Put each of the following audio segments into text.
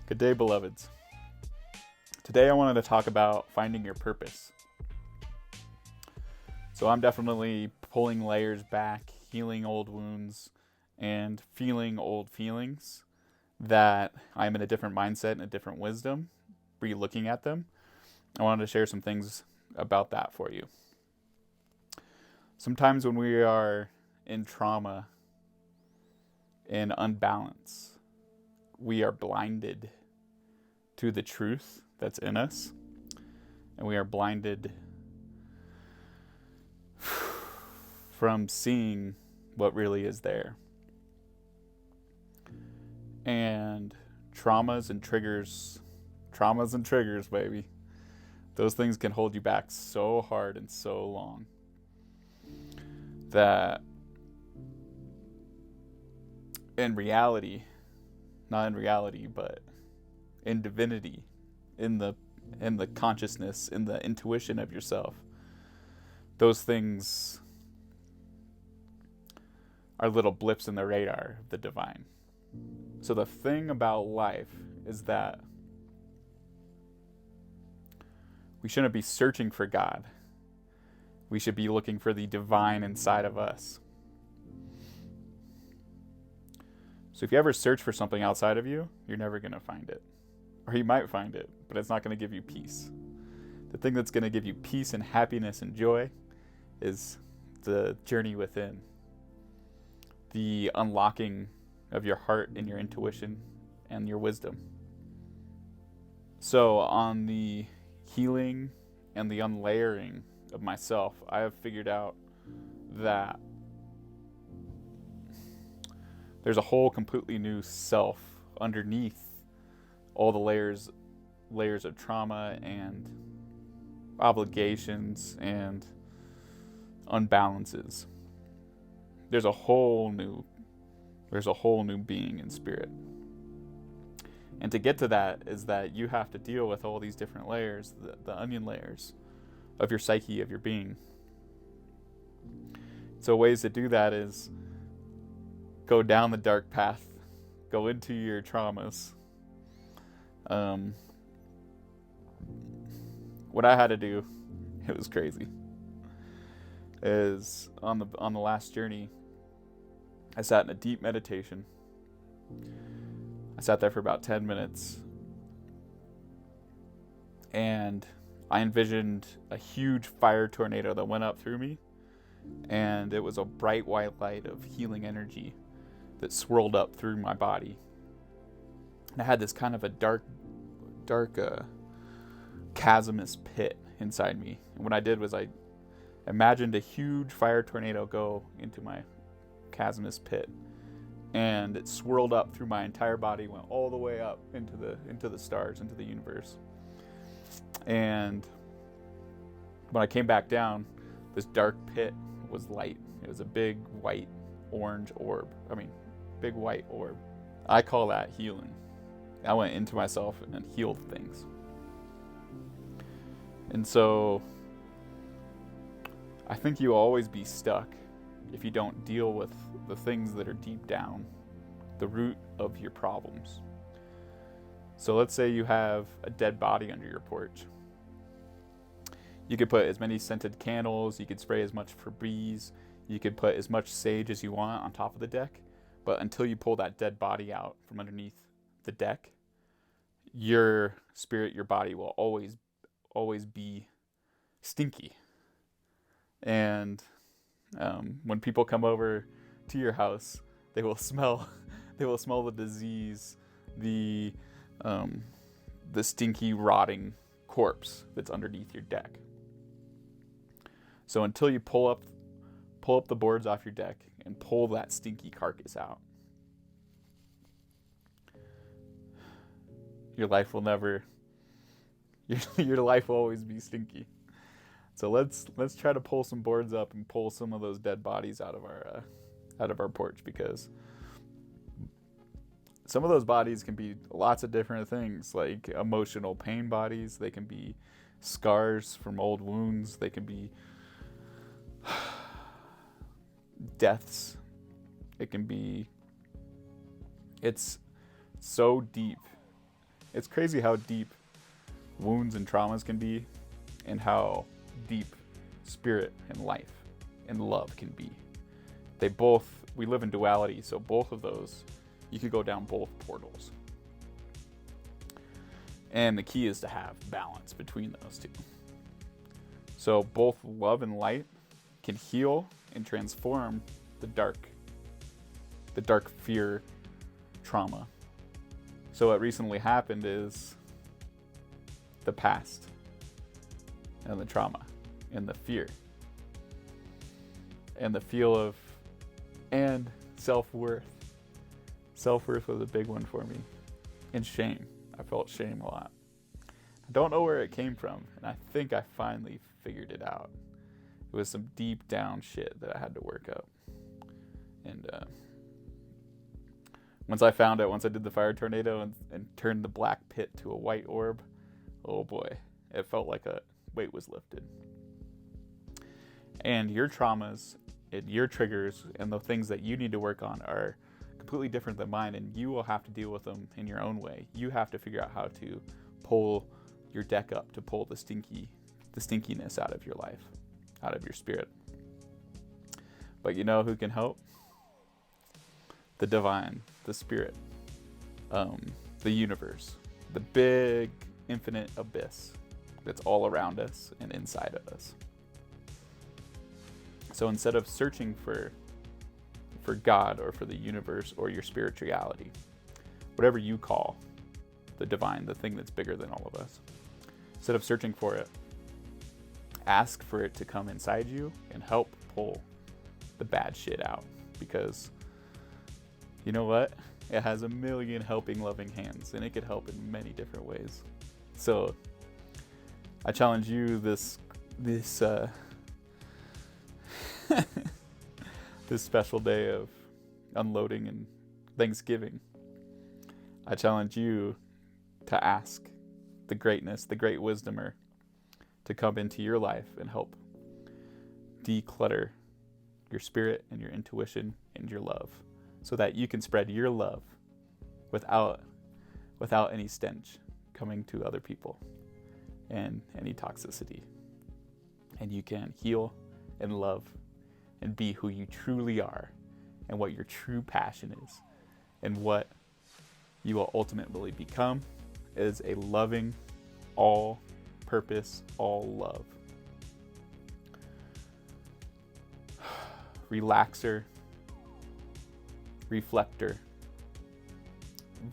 Good day, beloveds. Today I wanted to talk about finding your purpose. So I'm definitely pulling layers back, healing old wounds, and feeling old feelings that I'm in a different mindset and a different wisdom, re-looking at them. I wanted to share some things about that for you. Sometimes when we are in trauma and unbalance, we are blinded to the truth that's in us, and we are blinded from seeing what really is there. And traumas and triggers, baby. Those things can hold you back so hard and so long that not in reality, but in divinity, in the consciousness, in the intuition of yourself, those things are little blips in the radar of the divine. So the thing about life is that we shouldn't be searching for God. We should be looking for the divine inside of us. So if you ever search for something outside of you, you're never going to find it. Or you might find it, but it's not going to give you peace. The thing that's going to give you peace and happiness and joy is the journey within. The unlocking of your heart and your intuition and your wisdom. So on the healing and the unlayering of myself, I have figured out that there's a whole completely new self underneath all the layers of trauma and obligations and unbalances. There's a whole new being in spirit. And to get to that is that you have to deal with all these different layers, the onion layers of your psyche, of your being. So ways to do that is go down the dark path, go into your traumas. What I had to do, it was crazy, is on the last journey, I sat in a deep meditation. I sat there for about 10 minutes, and I envisioned a huge fire tornado that went up through me, and it was a bright white light of healing energy that swirled up through my body. And I had this kind of a dark chasmous pit inside me. And what I did was I imagined a huge fire tornado go into my chasmous pit, and it swirled up through my entire body, went all the way up into the stars, into the universe. And when I came back down, this dark pit was light. It was a big white orb. I call that healing. I went into myself and healed things. And so I think you'll always be stuck if you don't deal with the things that are deep down, the root of your problems. So let's say you have a dead body under your porch. You could put as many scented candles, you could spray as much Febreze, you could put as much sage as you want on top of the deck, but until you pull that dead body out from underneath the deck, your spirit, your body will always be stinky. And when people come over to your house, they will smell the disease, the stinky, rotting corpse that's underneath your deck. So until you pull up the boards off your deck and pull that stinky carcass out, your life will always be stinky. So let's try to pull some boards up and pull some of those dead bodies out of our porch, because some of those bodies can be lots of different things, like emotional pain bodies. They can be scars from old wounds. They can be deaths. It's so deep It's crazy how deep wounds and traumas can be, and how deep spirit and life and love can be. We live in duality, so both of those, you could go down both portals. And the key is to have balance between those two. So both love and light can heal and transform the dark fear trauma. So what recently happened is the past and the trauma and the fear and the feel of, and self-worth. Self-worth was a big one for me. And shame. I felt shame a lot. I don't know where it came from, and I think I finally figured it out. It was some deep down shit that I had to work out. And once I found it, once I did the fire tornado and turned the black pit to a white orb, oh boy, it felt like a weight was lifted. And your traumas and your triggers and the things that you need to work on are completely different than mine, and you will have to deal with them in your own way. You have to figure out how to pull your deck up, to pull the stinkiness out of your life, out of your spirit. But you know who can help? The divine, the spirit, the universe, the big infinite abyss that's all around us and inside of us. So instead of searching for God or for the universe or your spirituality, whatever you call the divine, the thing that's bigger than all of us, instead of searching for it, ask for it to come inside you and help pull the bad shit out. Because you know what? It has a million helping, loving hands, and it could help in many different ways. So I challenge you this this special day of unloading and Thanksgiving. I challenge you to ask the greatness, the great wisdomer, to come into your life and help declutter your spirit and your intuition and your love, so that you can spread your love without any stench coming to other people and any toxicity. And you can heal and love and be who you truly are, and what your true passion is, and what you will ultimately become is a loving, all-purpose, all-love relaxer, reflector,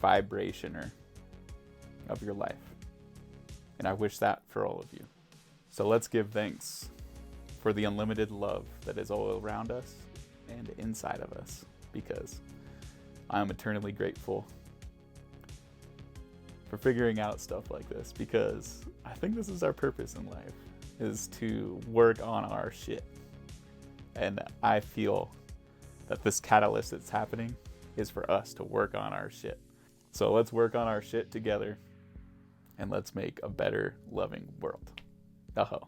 vibrationer of your life. And I wish that for all of you. So let's give thanks for the unlimited love that is all around us and inside of us, because I am eternally grateful for figuring out stuff like this, because I think this is our purpose in life, is to work on our shit. And I feel that this catalyst that's happening is for us to work on our shit. So let's work on our shit together, and let's make a better, loving world. Aho.